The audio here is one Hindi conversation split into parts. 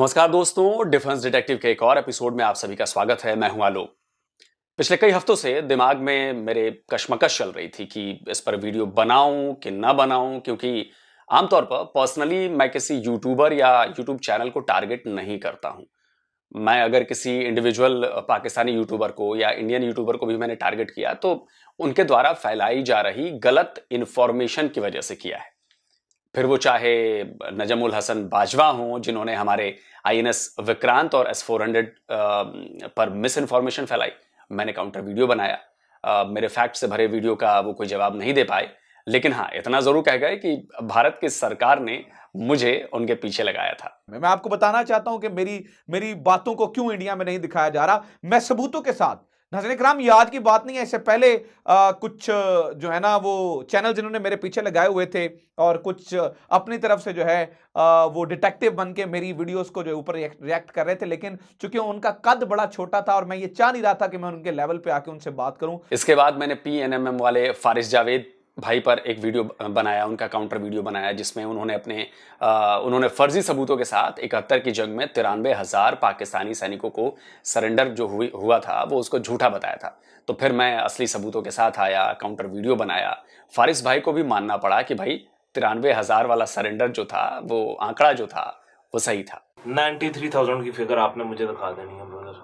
नमस्कार दोस्तों, डिफेंस डिटेक्टिव के एक और एपिसोड में आप सभी का स्वागत है। मैं हूं आलोक। पिछले कई हफ्तों से दिमाग में मेरे कश्मकश चल रही थी कि इस पर वीडियो बनाऊं कि ना बनाऊं, क्योंकि आमतौर पर पर्सनली मैं किसी यूट्यूबर या यूट्यूब चैनल को टारगेट नहीं करता हूं। मैं अगर किसी इंडिविजुअल पाकिस्तानी यूट्यूबर को या इंडियन यूट्यूबर को भी मैंने टारगेट किया तो उनके द्वारा फैलाई जा रही गलत इंफॉर्मेशन की वजह से किया है। फिर वो चाहे नजमुल हसन बाजवा हों, जिन्होंने हमारे आईएनएस विक्रांत और S-400 पर मिस इन्फॉर्मेशन फैलाई, मैंने काउंटर वीडियो बनाया। मेरे फैक्ट से भरे वीडियो का वो कोई जवाब नहीं दे पाए, लेकिन हाँ इतना जरूर कह गए कि भारत की सरकार ने मुझे उनके पीछे लगाया था। मैं आपको बताना चाहता हूं कि मेरी बातों को क्यों इंडिया में नहीं दिखाया जा रहा। मैं सबूतों के साथ, नाज़रीन इकराम, ये आज की बात नहीं है। इससे पहले कुछ जो है ना वो चैनल जिन्होंने मेरे पीछे लगाए हुए थे और कुछ अपनी तरफ से जो है वो डिटेक्टिव बन के मेरी वीडियोस को जो ऊपर रिएक्ट कर रहे थे, लेकिन चूंकि उनका कद बड़ा छोटा था और मैं ये चाह नहीं रहा था कि मैं उनके लेवल पे आके उनसे बात करूं। इसके बाद मैंने PNMM वाले फारिस जावेद भाई पर एक वीडियो बनाया, उनका काउंटर वीडियो बनाया, जिसमें उन्होंने फर्जी सबूतों के साथ 71 की जंग में 93,000 पाकिस्तानी सैनिकों को सरेंडर जो हुआ था वो उसको झूठा बताया था। तो फिर मैं असली सबूतों के साथ आया, काउंटर वीडियो बनाया। फारिस भाई को भी मानना पड़ा कि भाई 93,000 वाला सरेंडर जो था, वो आंकड़ा जो था वो सही था। 93,000 की फिगर आपने मुझे दिखा देनी है ब्रदर,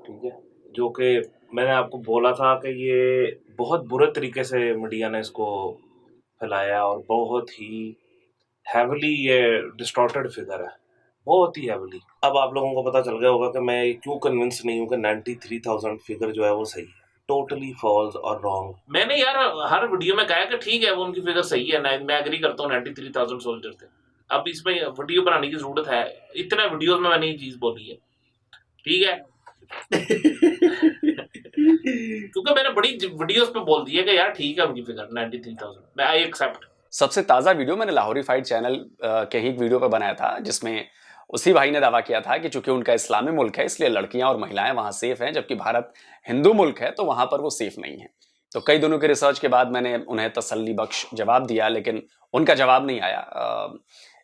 ठीक है? जो कि मैंने आपको बोला था कि ये बहुत बुरे तरीके से मीडिया ने इसको फैलाया और बहुत ही हैवली ये डिस्टॉर्टेड फिगर है, बहुत ही हैवली। अब आप लोगों को पता चल गया होगा कि मैं क्यों कन्विंस नहीं हूँ कि 93,000 फिगर जो है वो सही है। टोटली फॉल्स और रॉन्ग। मैंने यार हर वीडियो में कहा कि ठीक है वो उनकी फिगर सही है, मैं एग्री करता हूँ 93,000 सोल्जर थे। अब इसमें वीडियो बनाने की जरूरत है, इतने वीडियोस में मैंने ये चीज बोली है, ठीक है? क्योंकि मैंने बड़ी वीडियोस पे बोल दिया कि यार ठीक है उनकी फिगर 93,000, मैं आई एक्सेप्ट। सबसे ताज़ा वीडियो मैंने लाहौरी फाइट चैनल के ही वीडियो पर बनाया था, जिसमें उसी भाई ने दावा किया था कि चूंकि उनका इस्लामी मुल्क है इसलिए लड़कियां और महिलाएं वहां सेफ हैं, जबकि भारत हिंदू मुल्क है तो वहां पर वो सेफ नहीं है। तो कई दिनों के रिसर्च के बाद मैंने उन्हें तसल्ली बख्श जवाब दिया, लेकिन उनका जवाब नहीं आया।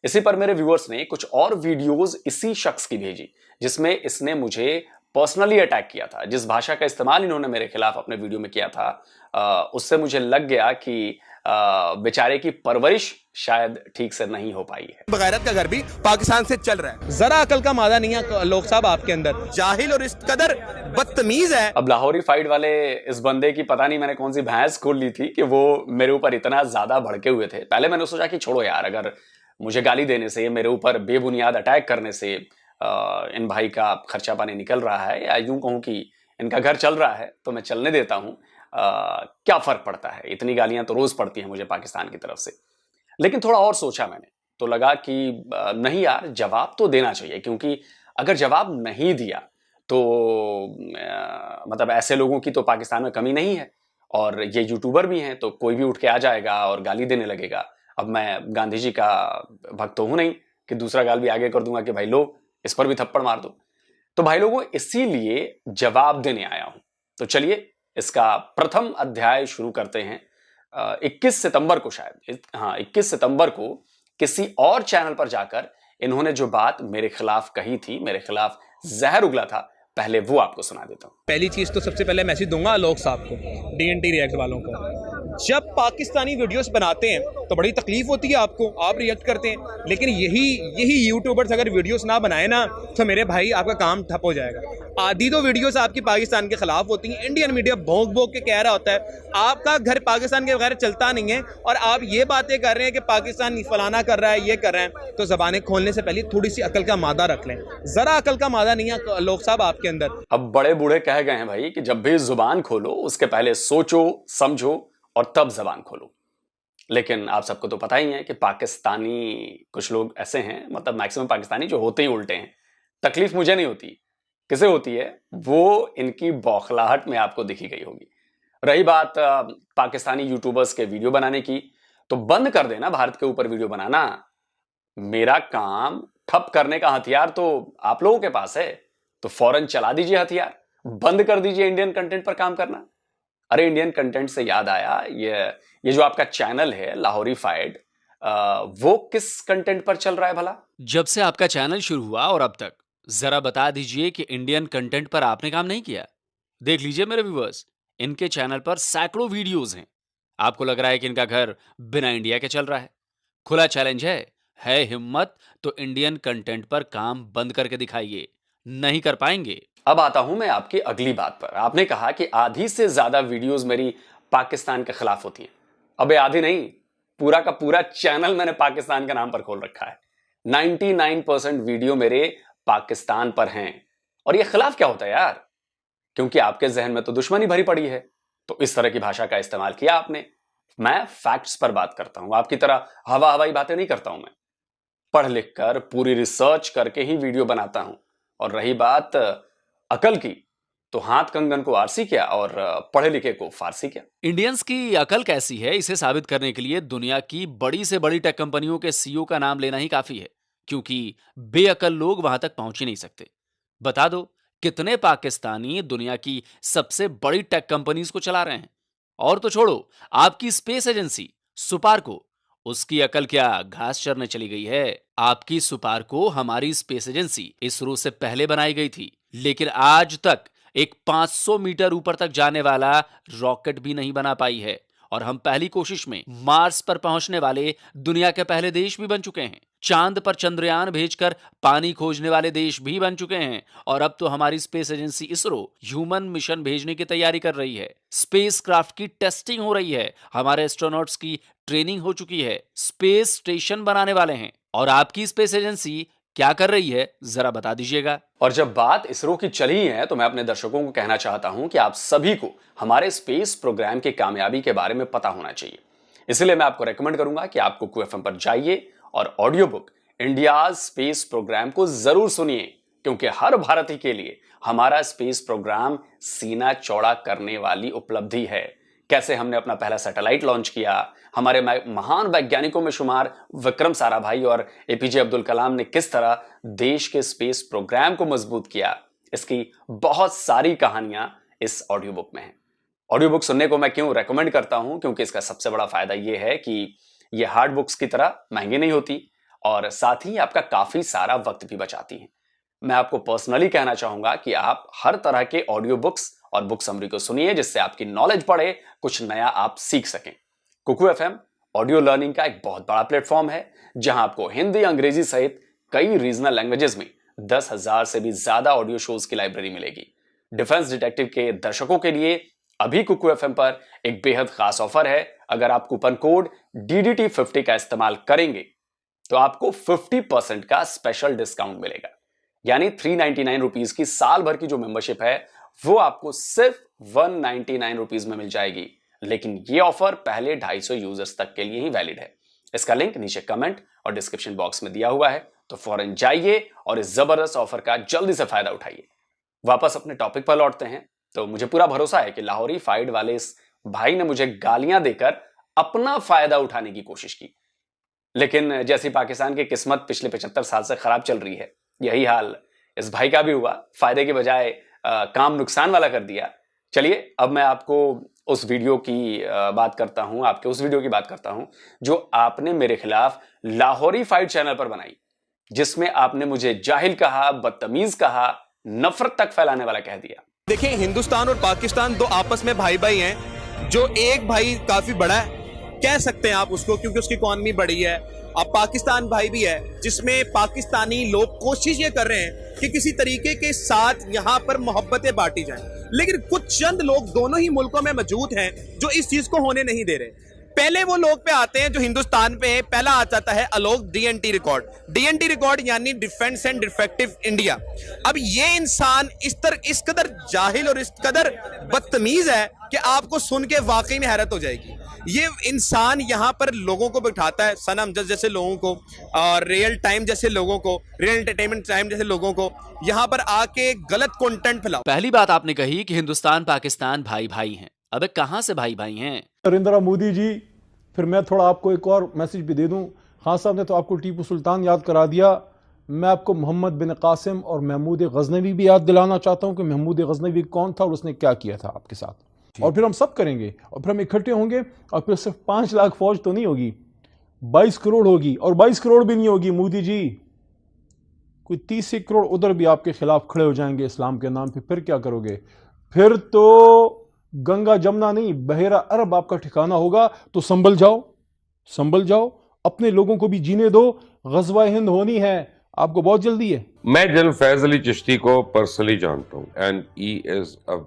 इसी पर मेरे व्यूअर्स ने कुछ और वीडियोज इसी शख्स की भेजी, जिसमें इसने मुझे पर्सनली अटैक किया था। जिस भाषा का इस्तेमाल इन्होंने मेरे खिलाफ अपने वीडियो में किया था, उससे मुझे लग गया कि बेचारे की परवरिश शायद ठीक से नहीं हो पाई है। बगैरत का घर भी पाकिस्तान से चल रहा है। जरा अकल का मादा नहीं है लोग साहब आपके अंदर, जाहिल और इस कदर बदतमीज है। अब लाहौरी फाइट वाले इस बंदे की पता नहीं मैंने कौन सी भैंस खोल ली थी कि वो मेरे ऊपर इतना ज्यादा भड़के हुए थे। पहले मैंने सोचा कि छोड़ो यार, अगर मुझे गाली देने से, मेरे ऊपर बेबुनियाद अटैक करने से इन भाई का खर्चा पानी निकल रहा है, या यूं कहूं कि इनका घर चल रहा है, तो मैं चलने देता हूं। क्या फर्क पड़ता है, इतनी गालियां तो रोज पड़ती हैं मुझे पाकिस्तान की तरफ से। लेकिन थोड़ा और सोचा मैंने तो लगा कि नहीं यार, जवाब तो देना चाहिए, क्योंकि अगर जवाब नहीं दिया तो मतलब ऐसे लोगों की तो पाकिस्तान में कमी नहीं है, और ये यूट्यूबर भी हैं तो कोई भी उठ के आ जाएगा और गाली देने लगेगा। अब मैं गांधी जी का भक्त तो हूं नहीं कि दूसरा गाल भी आगे कर दूंगा कि भाई लो इस पर भी थप्पड़ मार दो। तो भाई लोगों, इसीलिए जवाब देने आया हूं। तो चलिए इसका प्रथम अध्याय शुरू करते हैं। 21 सितंबर को शायद, हाँ 21 सितंबर को किसी और चैनल पर जाकर इन्होंने जो बात मेरे खिलाफ कही थी, मेरे खिलाफ जहर उगला था, पहले वो आपको सुना देता हूं। पहली चीज तो सबसे पहले मैसेज दूंगा लोग साहब को, DNT रिएक्ट वालों को। जब पाकिस्तानी वीडियोस बनाते हैं तो बड़ी तकलीफ होती है आपको, आप रिएक्ट करते हैं, लेकिन यही यूट्यूबर्स अगर वीडियोस ना बनाए ना तो मेरे भाई आपका काम ठप हो जाएगा। आधी तो वीडियोस आपकी पाकिस्तान के खिलाफ होती हैं, इंडियन मीडिया भोंक भोंक के कह रहा होता है आपका घर पाकिस्तान के बगैर चलता नहीं है, और आप ये बातें कर रहे हैं कि पाकिस्तान फलाना कर रहा है, ये कर रहे हैं। तो जबानें खोलने से पहले थोड़ी सी अकल का मादा रख लें, जरा अकल का मादा नहीं है लोग साहब आपके अंदर। अब बड़े बूढ़े कह गए हैं भाई कि जब भी जुबान खोलो उसके पहले सोचो समझो और तब जबान खोलो। लेकिन आप सबको तो पता ही है कि पाकिस्तानी कुछ लोग ऐसे हैं, मतलब मैक्सिमम पाकिस्तानी जो होते ही उल्टे हैं। तकलीफ मुझे नहीं होती, किसे होती है वो इनकी बौखलाहट में आपको दिखी गई होगी। रही बात पाकिस्तानी यूट्यूबर्स के वीडियो बनाने की, तो बंद कर देना भारत के ऊपर वीडियो बनाना। मेरा काम ठप करने का हथियार तो आप लोगों के पास है, तो फौरन चला दीजिए हथियार, बंद कर दीजिए इंडियन कंटेंट पर काम करना। अरे इंडियन कंटेंट से याद आया, ये जो आपका चैनल है लाहौरी फाइट, वो किस कंटेंट पर चल रहा है भला? जब से आपका चैनल शुरू हुआ और अब तक जरा बता दीजिए कि इंडियन कंटेंट पर आपने काम नहीं किया। देख लीजिए मेरे व्यूअर्स, इनके चैनल पर सैकड़ों वीडियोस हैं। आपको लग रहा है कि इनका घर बिना इंडिया के चल रहा है? खुला चैलेंज है हिम्मत तो इंडियन कंटेंट पर काम बंद करके दिखाइए। नहीं कर पाएंगे? अब आता हूं मैं आपकी अगली बात पर। आपने कहा कि आधी से ज्यादा वीडियोस मेरी पाकिस्तान के खिलाफ होती हैं। अबे आधी नहीं, पूरा का पूरा चैनल मैंने पाकिस्तान के नाम पर खोल रखा है। 99% वीडियो मेरे पाकिस्तान पर हैं। और ये खिलाफ क्या होता है यार? क्योंकि आपके जहन में तो दुश्मनी भरी पड़ी है, तो इस तरह की भाषा का इस्तेमाल किया आपने। मैं फैक्ट्स पर बात करता हूं, आपकी तरह हवाई बातें नहीं करता हूं। मैं पढ़ लिख कर पूरी रिसर्च करके ही वीडियो बनाता हूं। और रही बात अकल की, तो हाथ कंगन को आरसी क्या और पढ़े लिखे को फारसी क्या। इंडियंस की अकल कैसी है, इसे साबित करने के लिए दुनिया की बड़ी से बड़ी टेक कंपनियों के सीईओ का नाम लेना ही काफी है, क्योंकि बेअकल लोग वहां तक पहुंच ही नहीं सकते। बता दो कितने पाकिस्तानी दुनिया की सबसे बड़ी टेक कंपनीज को चला रहे हैं। और तो छोड़ो, आपकी स्पेस एजेंसी सुपार्को, उसकी अकल क्या घास चरने चली गई है? आपकी सुपार्को हमारी स्पेस एजेंसी इसरो से पहले बनाई गई थी, लेकिन आज तक एक 500 मीटर ऊपर तक जाने वाला रॉकेट भी नहीं बना पाई है। और हम पहली कोशिश में मार्स पर पहुंचने वाले दुनिया के पहले देश भी बन चुके हैं। चांद पर चंद्रयान भेजकर पानी खोजने वाले देश भी बन चुके हैं। और अब तो हमारी space agency ISRO human mission भेजने की तैयारी कर रही है। स्पेस क्राफ्ट की टेस्टिंग हो रही है। हमारे एस्ट्रोनॉट्स की ट्रेनिंग हो चुकी है। स्पेस स्टेशन बनाने वाले हैं। और आपकी स्पेस एजेंसी क्या कर रही है, जरा बता दीजिएगा। और जब बात इसरो की चली है, तो मैं अपने दर्शकों को कहना चाहता हूं कि आप सभी को हमारे स्पेस प्रोग्राम की कामयाबी के बारे में पता होना चाहिए। इसलिए मैं आपको रेकमेंड करूंगा कि आप कुकू एफएम पर जाइए और audio book India space programme को जरूर सुनिए, क्योंकि हर भारतीय के लिए हमारा स्पेस प्रोग्राम सीना चौड़ा करने वाली उपलब्धि है। कैसे हमने अपना पहला सैटेलाइट लॉन्च किया, हमारे महान वैज्ञानिकों में शुमार विक्रम साराभाई और एपीजे अब्दुल कलाम ने किस तरह देश के स्पेस प्रोग्राम को मजबूत किया, इसकी बहुत सारी कहानियां इस ऑडियो बुक में हैं। ऑडियो बुक सुनने को मैं क्यों रेकमेंड करता हूं? क्योंकि इसका सबसे बड़ा फायदा यह है कि ये हार्ड बुक्स की तरह महंगी नहीं होती और साथ ही आपका काफी सारा वक्त भी बचाती हैं। मैं आपको पर्सनली कहना चाहूंगा कि आप हर तरह के ऑडियो बुक्स और बुक समरी को सुनिए, जिससे आपकी नॉलेज बढ़े, कुछ नया आप सीख सकें। कुकू एफएम ऑडियो लर्निंग का एक बहुत बड़ा प्लेटफॉर्म है, जहां आपको हिंदी, अंग्रेजी सहित कई रीजनल लैंग्वेजेस में 10,000 से भी ज्यादा ऑडियो शोज की लाइब्रेरी मिलेगी। डिफेंस डिटेक्टिव के दर्शकों के लिए अभी कुकू एफएम पर एक बेहद खास ऑफर है। अगर आप कूपन कोड DDT50 का इस्तेमाल करेंगे तो आपको 50% का स्पेशल डिस्काउंट मिलेगा। यानी 399 रुपीज की साल भर की जो मेंबरशिप है वो आपको सिर्फ 199 रुपीज में मिल जाएगी। लेकिन ये ऑफर पहले 250 यूजर्स तक के लिए ही वैलिड है। इसका लिंक नीचे कमेंट और डिस्क्रिप्शन बॉक्स में दिया हुआ है, तो फौरन जाइए और इस जबरदस्त ऑफर का जल्दी से फायदा उठाइए। वापस अपने टॉपिक पर लौटते हैं। तो मुझे पूरा भरोसा है कि लाहौरी फाइड वाले इस भाई ने मुझे गालियां देकर अपना फायदा उठाने की कोशिश की, लेकिन जैसी पाकिस्तान की किस्मत पिछले 75 साल से खराब चल रही है, यही हाल इस भाई का भी हुआ। फायदे के बजाय काम नुकसान वाला कर दिया। चलिए अब मैं आपको उस वीडियो की बात करता हूं, आपके उस वीडियो की बात करता हूं जो आपने मेरे खिलाफ लाहौरी फाइड चैनल पर बनाई, जिसमें आपने मुझे जाहिल कहा, बदतमीज कहा, नफरत तक फैलाने वाला कह दिया। देखिए, हिंदुस्तान और पाकिस्तान दो आपस में भाई भाई हैं। जो एक भाई काफी बड़ा है कह सकते हैं आप उसको, क्योंकि उसकी इकॉनमी बड़ी है। अब पाकिस्तान भाई भी है, जिसमें पाकिस्तानी लोग कोशिश ये कर रहे हैं कि किसी तरीके के साथ यहाँ पर मोहब्बतें बांटी जाएं, लेकिन कुछ चंद लोग दोनों ही मुल्कों में मौजूद हैं जो इस चीज को होने नहीं दे रहे। पहले वो लोग पे आते हैं जो हिंदुस्तान पे पहला आ जाता है आलोक DNT रिकॉर्ड। DNT रिकॉर्ड यानी डिफेंस एंड डिफेक्टिव इंडिया। अब ये इंसान इस कदर जाहिल और इस कदर बदतमीज है कि आपको सुन के वाकई में हैरत हो जाएगी। ये इंसान यहाँ पर लोगों को बिठाता है, सना अमजद जैसे लोगों को और रियल टाइम जैसे लोगों को, रियल एंटरटेनमेंट टाइम जैसे लोगों को यहाँ पर आके गलत कंटेंट फैलाओ। पहली बात आपने कही कि हिंदुस्तान पाकिस्तान भाई भाई हैं। अबे कहां से भाई भाई हैं? नरेंद्र मोदी जी, फिर मैं थोड़ा आपको एक और मैसेज भी दे दूं। खान साहब ने तो आपको टीपू सुल्तान याद करा दिया, मैं आपको मोहम्मद बिन कासिम और महमूद गजनवी भी याद दिलाना चाहता हूं कि महमूद गजनवी कौन था और उसने क्या किया था आपके साथ। और फिर हम सब करेंगे और फिर हम इकट्ठे होंगे और फिर सिर्फ 5 लाख फौज तो नहीं होगी, 22 करोड़ होगी, और 22 करोड़ भी नहीं होगी मोदी जी, कोई 30 करोड़ उधर भी आपके खिलाफ खड़े हो जाएंगे इस्लाम के नाम पे। फिर क्या करोगे? फिर तो गंगा जमुना नहीं, बहेरा अरब आपका ठिकाना होगा। तो संभल जाओ, संभल जाओ, अपने लोगों को भी जीने दो। गज़वा हिंद होनी है, आपको बहुत जल्दी है। मैं जनरल फैज अली चिश्ती को पर्सनली जानता हूं and he is a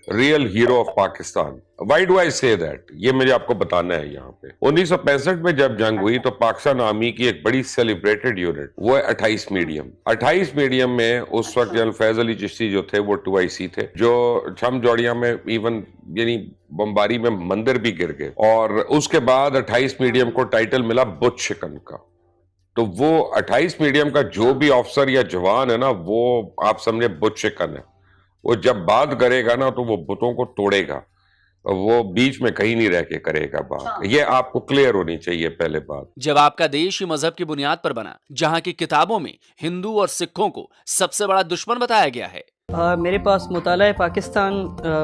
real hero of Pakistan. Why do I say that? ये मुझे आपको बताना है। यहाँ पे 1965 में जब जंग हुई तो पाकिस्तान आर्मी की एक बड़ी सेलिब्रेटेड यूनिट, वो है 28 मीडियम। 28 मीडियम में उस वक्त जनरल फैज अली चिश्ती जो थे वो 2IC थे, जो छम जोड़िया में इवन यानी बमबारी में मंदिर भी गिर गए। और उसके बाद 28 मीडियम को टाइटल मिला बुत शिकन का। तो वो 28 मीडियम का जो भी ऑफिसर या जवान है ना, वो आप समझे बुत शिकन है। वो जब बात करेगा ना तो वो बुतों को तोड़ेगा, वो बीच में कहीं नहीं रह के करेगा बात। ये आपको क्लियर होनी चाहिए पहले बात। जब आपका देश ही मजहब की बुनियाद पर बना, जहां की किताबों में हिंदू और सिखों को सबसे बड़ा दुश्मन बताया गया है। मेरे पास मुताला पाकिस्तान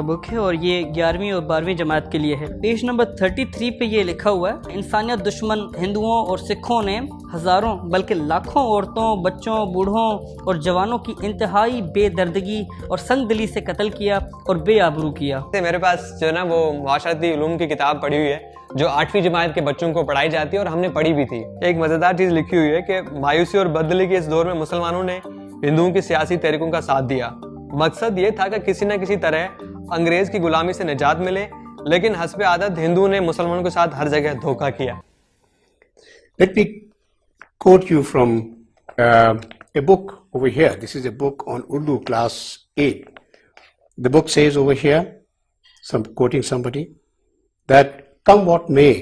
बुक है और ये 11वीं और 12वीं जमात के लिए है। पेज नंबर 33 पे ये लिखा हुआ है, इंसानियत दुश्मन हिंदुओं और सिखों ने हज़ारों बल्कि लाखों औरतों, बच्चों, बूढ़ों और जवानों की इंतहाई बेदर्दगी और संगदिली से कत्ल किया और बेआबरू किया। मेरे पास जो ना वो माशरती उलूम की किताब पढ़ी हुई है जो 8वीं जमात के बच्चों को पढ़ाई जाती है और हमने पढ़ी भी थी। एक मज़ेदार चीज़ लिखी हुई है कि मायूसी और बददिली के इस दौर में मुसलमानों ने हिंदुओं की सियासी तहरीकों का साथ दिया। मकसद ये था कि किसी न किसी तरह अंग्रेज की गुलामी से निजात मिले, लेकिन हस्बे आदत हिंदुओं ने मुसलमानों के साथ हर जगह धोखा किया। Let me quote you from a book over here. This is a book on Urdu class 8. The book says over here, quoting somebody, that come what may,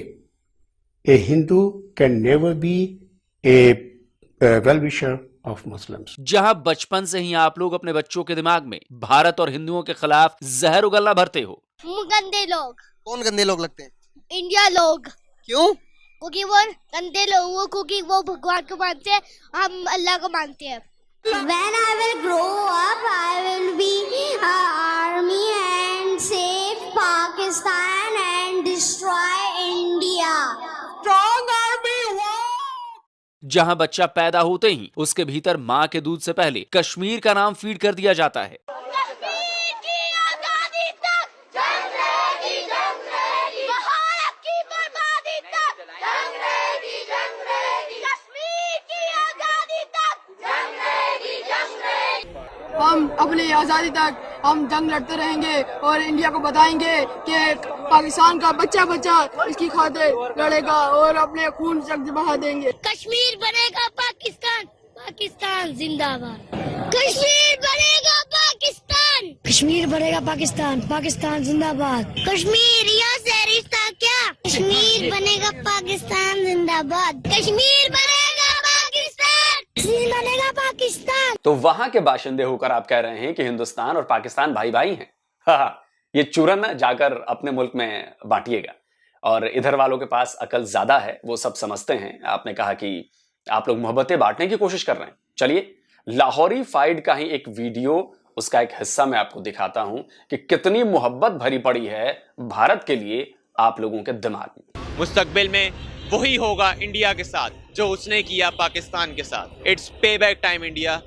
a Hindu can never be a well-wisher of Muslims. जहां बचपन से ही आप लोग अपने बच्चों के दिमाग में भारत और हिंदुओं के खिलाफ जहर उगलना भरते हो। गंदे लोग। कौन गंदे लोग लगते हैं? इंडिया लोग। क्यों? क्योंकि वो गंदे लोग, वो क्योंकि वो भगवान को मानते हैं, हम अल्लाह को मानते हैं। When I will grow up, I will be army and save Pakistan and destroy India. Strong army. जहां बच्चा पैदा होते ही उसके भीतर मां के दूध से पहले कश्मीर का नाम फीड कर दिया जाता है। हम अपनी आज़ादी तक हम जंग लड़ते रहेंगे और इंडिया को बताएंगे कि पाकिस्तान का बच्चा बच्चा इसकी खातिर लड़ेगा और अपने खून जग बहा देंगे। कश्मीर बनेगा पाकिस्तान, पाकिस्तान जिंदाबाद। कश्मीर बनेगा पाकिस्तान, कश्मीर बनेगा पाकिस्तान, पाकिस्तान जिंदाबाद। कश्मीर यहाँ से रिश्ता क्या? कश्मीर बनेगा पाकिस्तान जिंदाबाद। कश्मीर बनेगा पाकिस्तान, कश्मीर बनेगा पाकिस्तान। तो वहां के बाशिंदे होकर आप कह रहे हैं कि हिंदुस्तान और पाकिस्तान भाई भाई हैं। हाँ, ये चूरन जाकर अपने मुल्क में बांटिएगा। और इधर वालों के पास अकल ज्यादा है, वो सब समझते हैं। आपने कहा कि आप लोग मोहब्बतें बांटने की कोशिश कर रहे हैं। चलिए, लाहौरी फाइट का ही एक वीडियो, उसका एक हिस्सा मैं आपको दिखाता हूं कि कितनी मोहब्बत भरी पड़ी है भारत के लिए आप लोगों के दिमाग में। मुस्तकबिल में वही होगा इंडिया के साथ जो उसने किया पाकिस्तान के साथ। इट्स पे बैक टाइम इंडिया।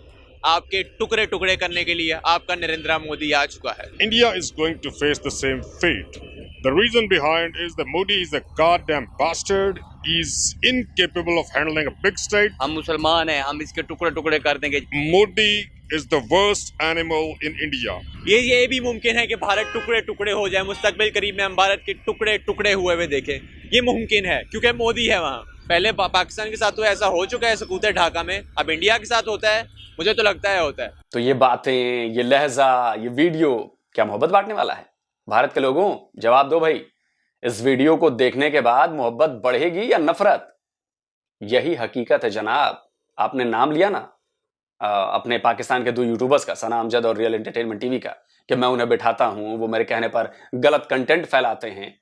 आपके टुकड़े टुकड़े करने के लिए आपका नरेंद्र मोदी आ चुका है। India is going to face the same fate. The reason behind is that Modi is a goddamn bastard. He's incapable of handling a big state. हम मुसलमान हैं, हम इसके टुकड़े टुकड़े कर देंगे। Modi is the worst animal in India. ये भी मुमकिन है कि भारत टुकड़े टुकड़े हो जाए। मुस्तकबिल करीब में हम भारत के टुकड़े टुकड़े हुए हुए देखें। ये मुमकिन है क्योंकि मोदी है वहाँ। पहले पाकिस्तान के साथ तो ऐसा हो चुका है सकूते ढाका में, अब इंडिया के साथ होता है। मुझे तो लगता है होता है। तो ये बातें, ये लहजा, ये वीडियो क्या मोहब्बत बांटने वाला है? भारत के लोगों, जवाब दो भाई। इस वीडियो को देखने के बाद मोहब्बत बढ़ेगी या नफरत? यही हकीकत है जनाब। आपने नाम लिया ना अपने पाकिस्तान के 2 यूट्यूबर्स का, सना अमजद और रियल एंटरटेनमेंट टीवी का, कि मैं उन्हें बिठाता हूं, वो मेरे कहने पर गलत कंटेंट फैलाते हैं।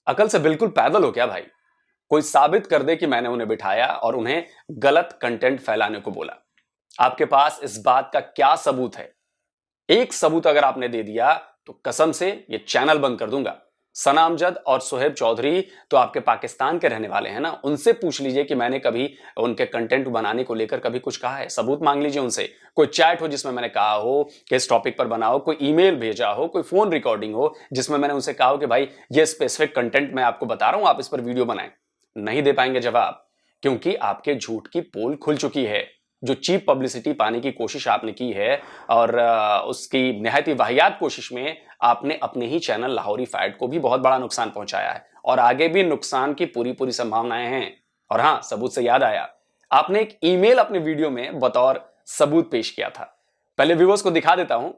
अकल से बिल्कुल पैदल हो क्या भाई? कोई साबित कर दे कि मैंने उन्हें बिठाया और उन्हें गलत कंटेंट फैलाने को बोला। आपके पास इस बात का क्या सबूत है? एक सबूत अगर आपने दे दिया तो कसम से ये चैनल बंद कर दूंगा। सना अमजद और सुहेब चौधरी तो आपके पाकिस्तान के रहने वाले हैं ना, उनसे पूछ लीजिए कि मैंने कभी उनके कंटेंट बनाने को लेकर कभी कुछ कहा है। सबूत मांग लीजिए उनसे, कोई चैट हो जिसमें मैंने कहा हो कि इस टॉपिक पर बनाओ, कोई ईमेल भेजा हो, कोई फोन रिकॉर्डिंग हो जिसमें मैंने उनसे कहा हो कि भाई ये स्पेसिफिक कंटेंट मैं आपको बता रहा हूं, आप इस पर वीडियो बनाएं। नहीं दे पाएंगे जवाब, क्योंकि आपके झूठ की पोल खुल चुकी है। जो चीप पब्लिसिटी पाने की कोशिश आपने की है और उसकी निहायत ही वाहियात कोशिश में आपने अपने ही चैनल लाहौरी फाइट को भी बहुत बड़ा नुकसान पहुंचाया है और आगे भी नुकसान की पूरी संभावनाएं हैं। और हां, सबूत से याद आया, आपने एक ईमेल अपने वीडियो में बतौर सबूत पेश किया था। पहले व्यूअर्स को दिखा देता हूं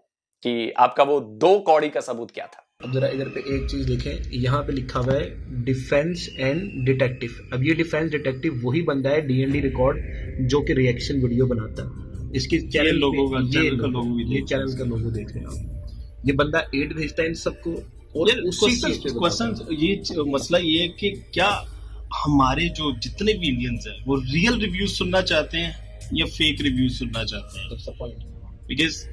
कि आपका वो 2 कौड़ी का सबूत क्या था। अब जरा इधर पे एक चीज देखें, यहाँ पे लिखा हुआ है डिफेंस एंड डिटेक्टिव। अब ये डिफेंस डिटेक्टिव वही बंदा है डीएनडी रिकॉर्ड जो कि रिएक्शन वीडियो बनाता है। इसके चैनल लोगो का चैनल का लोगो देख रहे हैं आप। ये बंदा एड भेजता है इन सबको। और क्वेश्चन ये मसला ये है कि क्या हमारे जो जितने भी इंडियंस हैं वो रियल रिव्यूज सुनना चाहते हैं या फेक रिव्यूज सुनना चाहते हैं? बिकॉज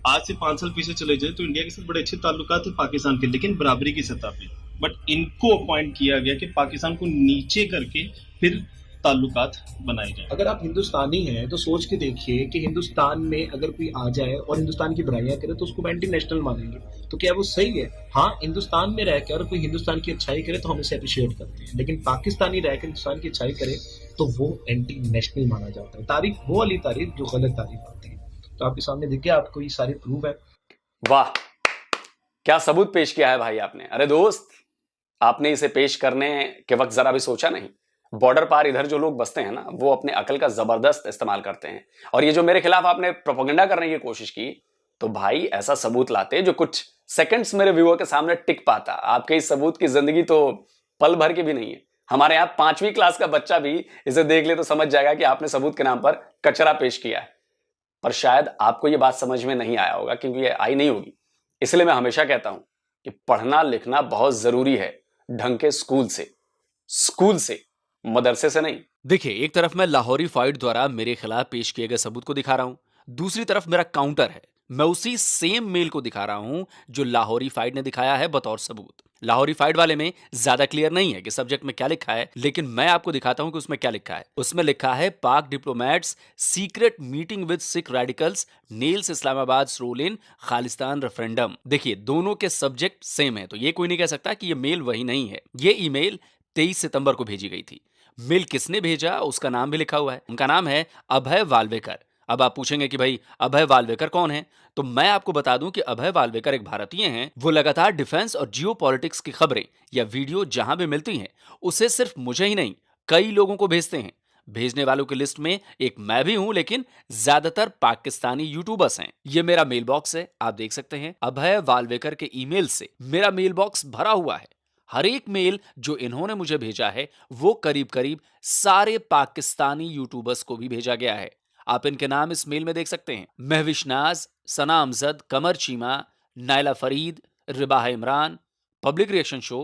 आज से 5 साल पीछे चले जाए तो इंडिया के साथ बड़े अच्छे ताल्लुकात थे पाकिस्तान के, लेकिन बराबरी की सतह पे। बट इनको अपॉइंट किया गया कि पाकिस्तान को नीचे करके फिर ताल्लुकात बनाए जाए। अगर आप हिंदुस्तानी हैं तो सोच के देखिए कि हिंदुस्तान में अगर कोई आ जाए और हिंदुस्तान की बुराइयां करे तो उसको एंटी नेशनल मानेंगे, तो क्या वो सही है? हाँ, हिंदुस्तान में रहकर अगर कोई हिंदुस्तान की अच्छाई करे तो हम इसे अप्रिशिएट करते हैं, लेकिन पाकिस्तानी रहकर हिंदुस्तान की अच्छाई करे तो वो एंटी नेशनल माना जाता है। तारीफ वो वाली तारीफ जो गलत तारीफ होती है। तो आपके सामने दिख गया, आपको ये सारे प्रूफ है। वाह, क्या सबूत पेश किया है भाई आपने। अरे दोस्त, आपने इसे पेश करने के वक्त जरा भी सोचा नहीं? बॉर्डर पार इधर जो लोग बसते हैं ना, वो अपने अकल का जबरदस्त इस्तेमाल करते हैं। और ये जो मेरे खिलाफ आपने प्रोपेगेंडा करने की कोशिश की, तो भाई ऐसा सबूत लाते जो कुछ सेकंड्स मेरे व्यूअर के सामने टिक पाता। आपके इस सबूत की जिंदगी तो पल भर की भी नहीं है। हमारे यहाँ 5वीं क्लास का बच्चा भी इसे देख ले तो समझ जाएगा कि आपने सबूत के नाम पर कचरा पेश किया है। पर शायद आपको यह बात समझ में नहीं आया होगा, क्योंकि ये आई नहीं होगी। इसलिए मैं हमेशा कहता हूं कि पढ़ना लिखना बहुत जरूरी है, ढंग के स्कूल से, मदरसे से नहीं। देखिए, एक तरफ मैं लाहौरी फाइट द्वारा मेरे खिलाफ पेश किए गए सबूत को दिखा रहा हूं, दूसरी तरफ मेरा काउंटर है। मैं उसी सेम मेल को दिखा रहा हूं जो लाहौरी फाइट ने दिखाया है बतौर सबूत। लाहौरी फाइट वाले में ज्यादा क्लियर नहीं है कि सब्जेक्ट में क्या लिखा है, लेकिन मैं आपको दिखाता हूं कि उसमें क्या लिखा है। उसमें लिखा है Pak diplomats secret meeting with Sikh radicals nails Islamabad role in Khalistan referendum. देखिए, दोनों के सब्जेक्ट सेम है, तो ये कोई नहीं कह सकता कि ये मेल वही नहीं है। ये ईमेल 23 सितंबर को भेजी गई थी। मेल किसने भेजा उसका नाम भी लिखा हुआ है। उनका नाम है अभय वाल्वेकर। अब आप पूछेंगे कि भाई अभय वाल्वेकर कौन है, तो मैं आपको बता दूं कि अभय वाल्वेकर एक भारतीय हैं। वो लगातार डिफेंस और जियोपॉलिटिक्स की खबरें या वीडियो जहां भी मिलती हैं उसे सिर्फ मुझे ही नहीं कई लोगों को भेजते हैं। भेजने वालों की लिस्ट में एक मैं भी हूं, लेकिन ज्यादातर पाकिस्तानी यूट्यूबर्स हैं। ये मेरा मेल बॉक्स है, आप देख सकते हैं। अभय वाल्वेकर के ईमेल से मेरा मेल बॉक्स भरा हुआ है। हर एक मेल जो इन्होंने मुझे भेजा है वो करीब करीब सारे पाकिस्तानी यूट्यूबर्स को भी भेजा गया है। आप इनके नाम इस मेल में देख सकते हैं। Mahvish Naz, Sana Amjad, Qamar Cheema, Naila Farid, Ribah Imran, public reaction show,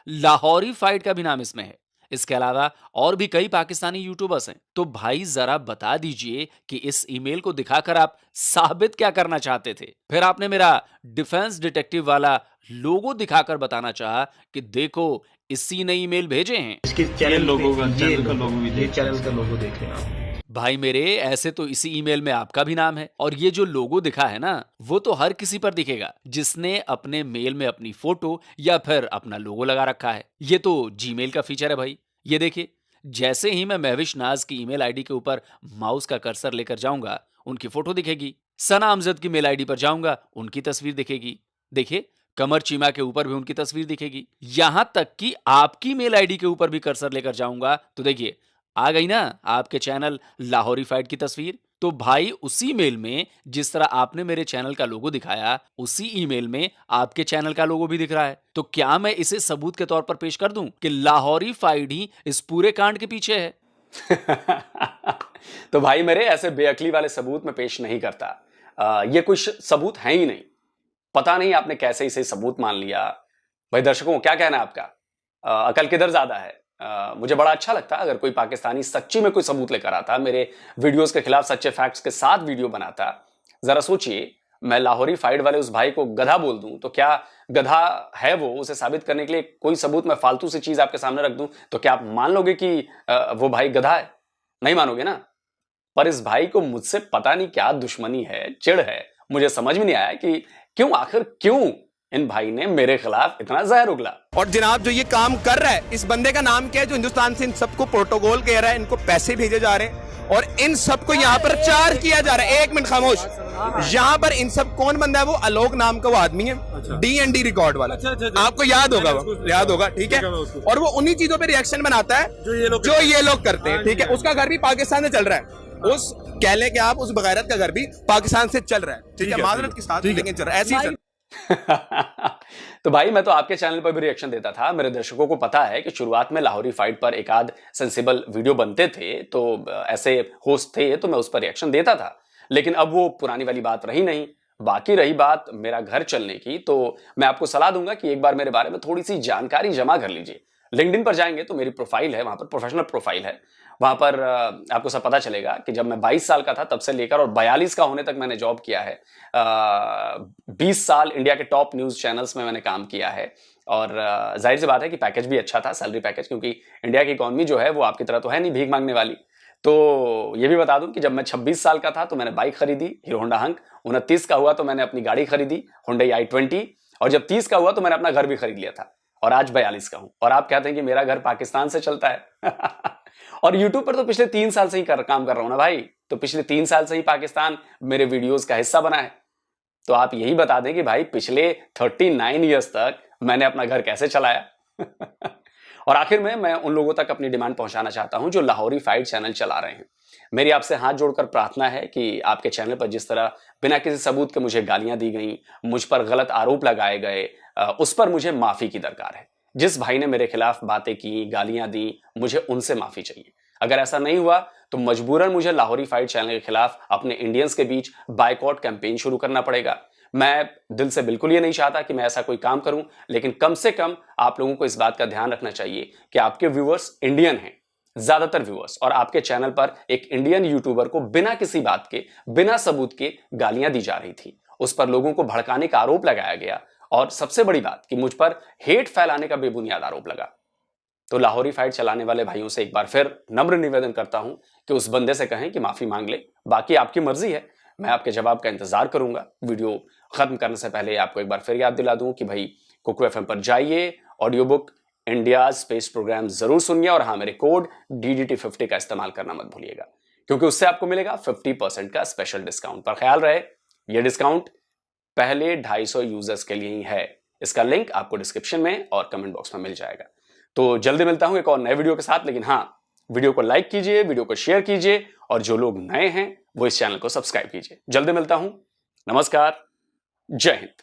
Lahori fight का भी नाम इसमें है। इसके अलावा और भी कई पाकिस्तानी यूट्यूबर्स हैं। तो भाई जरा बता दीजिए कि इस ईमेल को दिखाकर आप साबित क्या करना चाहते थे। फिर आपने मेरा डिफेंस डिटेक्टिव वाला लोगो दिखाकर बताना चाहा कि देखो इसी ने ईमेल भेजे हैं। इसके चैनल लोगो का चैनल का लोगो देख रहे हैं आप। भाई मेरे, ऐसे तो इसी ईमेल में आपका भी नाम है, और ये जो लोगो दिखा है ना, वो तो हर किसी पर दिखेगा जिसने अपने मेल में अपनी फोटो या फिर अपना लोगो लगा रखा है। ये तो जीमेल का फीचर है भाई। ये देखिए, जैसे ही मैं महविश नाज की ईमेल आईडी के ऊपर माउस का कर्सर लेकर जाऊंगा, उनकी फोटो दिखेगी। सना अमजद की मेल आईडी पर जाऊंगा, उनकी तस्वीर दिखेगी। देखिए, कमर चीमा के ऊपर भी उनकी तस्वीर दिखेगी। यहां तक कि आपकी मेल आईडी के ऊपर भी कर्सर लेकर जाऊंगा तो देखिए आ गई ना आपके चैनल लाहौरी फाइट की तस्वीर। तो भाई उसी मेल में जिस तरह आपने मेरे चैनल का लोगो दिखाया, उसी ईमेल में आपके चैनल का लोगो भी दिख रहा है। तो क्या मैं इसे सबूत के तौर पर पेश कर दूं कि लाहौरी फाइट ही इस पूरे कांड के पीछे है? तो भाई मेरे, ऐसे बेअकली वाले सबूत मैं पेश नहीं करता। ये कुछ सबूत है ही नहीं। पता नहीं आपने कैसे इसे सबूत मान लिया। भाई दर्शकों, क्या कहना है आपका? अकल किधर ज्यादा है? मुझे बड़ा अच्छा लगता अगर कोई पाकिस्तानी सच्ची में कोई सबूत लेकर आता, मेरे वीडियोस के खिलाफ सच्चे फैक्ट्स के साथ वीडियो बनाता। जरा सोचिए, मैं लाहौरी फाइट वाले उस भाई को गधा बोल दूं तो क्या गधा है वो, उसे साबित करने के लिए कोई सबूत मैं फालतू सी चीज आपके सामने रख दूं तो क्या आप मान लोगे कि वो भाई गधा है? नहीं मानोगे ना। पर इस भाई को मुझसे पता नहीं क्या दुश्मनी है, चिढ़ है। मुझे समझ में नहीं आया कि आखिर क्यों इन भाई ने मेरे खिलाफ इतना जहर उगला। और जनाब जो ये काम कर रहा है, इस बंदे का नाम क्या है जो हिंदुस्तान से इन सबको प्रोटोकॉल कह रहा है, इनको पैसे भेजे जा रहे हैं और इन सबको यहाँ पर चार्ज किया जा रहा है। एक मिनट खामोश, यहाँ पर इन सब कौन बंदा है? वो आलोक नाम का वो आदमी है, D&D रिकॉर्ड वाला। आपको याद होगा, वो याद होगा, ठीक है। और वो उन्हीं चीजों पे रिएक्शन बनाता है जो ये लोग करते हैं, ठीक है। उसका घर भी पाकिस्तान से चल रहा है, उस कह ले कि आप उस बगैरत का घर भी पाकिस्तान से चल रहा है, ठीक है, माजरत के साथ, लेकिन चल रहा है ऐसे ही चल। तो भाई मैं तो आपके चैनल पर भी रिएक्शन देता था। मेरे दर्शकों को पता है कि शुरुआत में लाहौरी फाइट पर एक आध सेंसिबल वीडियो बनते थे, तो ऐसे होस्ट थे तो मैं उस पर रिएक्शन देता था। लेकिन अब वो पुरानी वाली बात रही नहीं। बाकी रही बात मेरा घर चलने की, तो मैं आपको सलाह दूंगा कि एक बार मेरे बारे में थोड़ी सी जानकारी जमा कर लीजिए। लिंक्डइन पर जाएंगे तो मेरी प्रोफाइल है, वहां पर प्रोफेशनल प्रोफाइल है। वहां पर आपको सब पता चलेगा कि जब मैं 22 साल का था तब से लेकर और 42 का होने तक मैंने जॉब किया है। 20 साल इंडिया के टॉप न्यूज चैनल्स में मैंने काम किया है। और जाहिर सी बात है कि पैकेज भी अच्छा था, सैलरी पैकेज, क्योंकि इंडिया की इकॉनमी जो है वो आपकी तरह तो है नहीं भीख मांगने वाली। तो ये भी बता दूं कि जब मैं 26 साल का था तो मैंने बाइक खरीदी, हीरो होंडा हंक। 29 का हुआ तो मैंने अपनी गाड़ी खरीदी, Hyundai i20। और जब 30 का हुआ तो मैंने अपना घर भी खरीद लिया था। और आज 42 का हूं और आप कहते हैं कि मेरा घर पाकिस्तान से चलता है। और YouTube पर तो पिछले 3 साल से ही काम कर रहा हूं ना भाई, तो पिछले 3 साल से ही पाकिस्तान मेरे वीडियोस का हिस्सा बना है। तो आप यही बता दें कि भाई पिछले 39 ईयर्स तक मैंने अपना घर कैसे चलाया। और आखिर में मैं उन लोगों तक अपनी डिमांड पहुंचाना चाहता हूं जो लाहौरी फाइट चैनल चला रहे हैं। मेरी आपसे हाथ जोड़कर प्रार्थना है कि आपके चैनल पर जिस तरह बिना किसी सबूत के मुझे गालियां दी गई, मुझ पर गलत आरोप लगाए गए, उस पर मुझे माफी की दरकार है। जिस भाई ने मेरे खिलाफ बातें की, गालियां दी, मुझे उनसे माफी चाहिए। अगर ऐसा नहीं हुआ तो मजबूरन मुझे लाहौरी फाइट चैनल के खिलाफ अपने इंडियंस के बीच बायकॉट कैंपेन शुरू करना पड़ेगा। मैं दिल से बिल्कुल ये नहीं चाहता कि मैं ऐसा कोई काम करूं, लेकिन कम से कम आप लोगों को इस बात का ध्यान रखना चाहिए कि आपके व्यूअर्स इंडियन हैं, ज्यादातर व्यूअर्स, और आपके चैनल पर एक इंडियन यूट्यूबर को बिना किसी बात के, बिना सबूत के गालियां दी जा रही थी। उस पर लोगों को भड़काने का आरोप लगाया गया और सबसे बड़ी बात कि मुझ पर हेट फैलाने का बेबुनियाद आरोप लगा। तो लाहौरी फाइट चलाने वाले भाइयों से एक बार फिर नम्र निवेदन करता हूं कि उस बंदे से कहें कि माफी मांग ले। बाकी आपकी मर्जी है, मैं आपके जवाब का इंतजार करूंगा। वीडियो खत्म करने से पहले आपको एक बार फिर याद दिला दूं कि भाई कुकू FM पर जाइए, audio book India space programme जरूर सुनिए और हाँ, मेरे कोड DDT50 का इस्तेमाल करना मत भूलिएगा, क्योंकि उससे आपको मिलेगा 50% का स्पेशल डिस्काउंट। पर ख्याल रहे, यह डिस्काउंट पहले 250 यूजर्स के लिए ही है। इसका लिंक आपको डिस्क्रिप्शन में और कमेंट बॉक्स में मिल जाएगा। तो जल्दी मिलता हूं एक और नए वीडियो के साथ, लेकिन हाँ, वीडियो को लाइक कीजिए, वीडियो को शेयर कीजिए और जो लोग नए हैं वो इस चैनल को सब्सक्राइब कीजिए। जल्दी मिलता हूं, नमस्कार, जय हिंद।